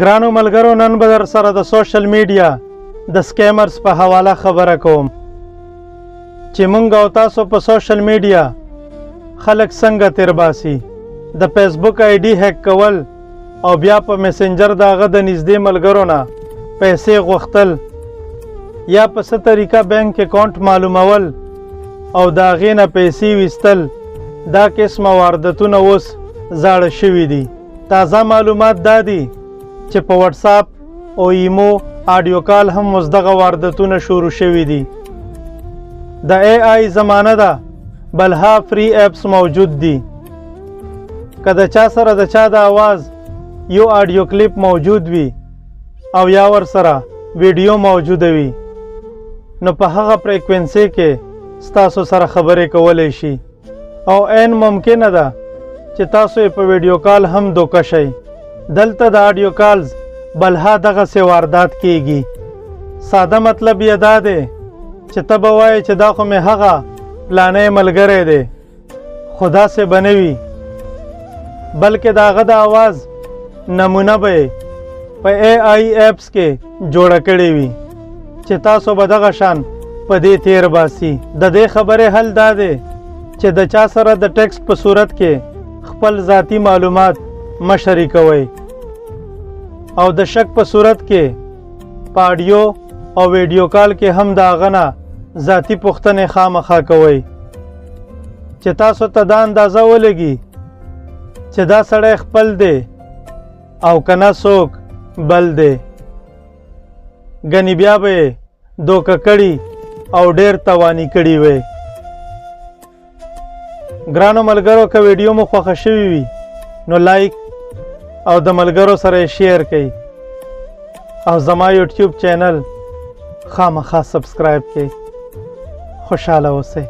ګرانو ملګرو، نن به در سره د سوشل میډیا د سکیمرز په حواله خبره کوم چې مونږ او تاسو په سوشل میډیا خلک څنګه تیر باسي. د فیسبوک آی ډي هیک کول او بیا په میسنجر د هغه د نږدې ملګرو نه پیسې غوښتل یا په څه طریقه بینک اکاونټ معلومول او د هغې نه پیسې ویستل، دا قسمه واردتونه اوس زاړه شوي دي. تازه معلومات دا دي چې په واتساپ او ایمو آډیو کال هم اوس دغه واردتونه شروع شوي دي. د ای آی زمانه ده، بلها فری اپس موجود دي. که د چا سره د چا د آواز یو آډیو کلیپ موجود وي او یا ورسره ویډیو موجوده وي، نو په هغه فریکوینسي کې ستاسو سره خبرې کولی شي او عین ممکنه ده چې تاسو یې په ویډیو کال هم دوکه شئ. دلته د آډیو کالز بلها دغسې واردات کیږي. ساده مطلب یې دا دی چې ته به وایې چې دا خو مې هغه پلانی ملګری دی، خو داسې به نه وي، بلکې د هغه د آواز نمونه به یې په ای آی ایپس کې جوړه کړې وي چې تاسو به دغه شان په دې تیر باسي. د دې خبرې حل دا دی چې د چا سره د ټیکسټ په صورت کې خپل ذاتی معلومات مه شریکوئ او د شک په صورت کې په آډیو او ویډیو کال کې هم د هغه نه ذاتی پوښتنې خامخا کوئ چې تاسو ته دا اندازه ولګي چې دا سړی خپل دی او که نه څوک بل دی. ګنې بیا به یې دوکه کړي او ډېر تواني کړي وی. ګرانو ملګرو، که ویډیو مو خوښه شوي وي نو لایک او د ملګرو سره یې شیر کړئ او زما یوټیوب چینل خامخا سبسکرایب کړئ. خوشحاله اوسئ.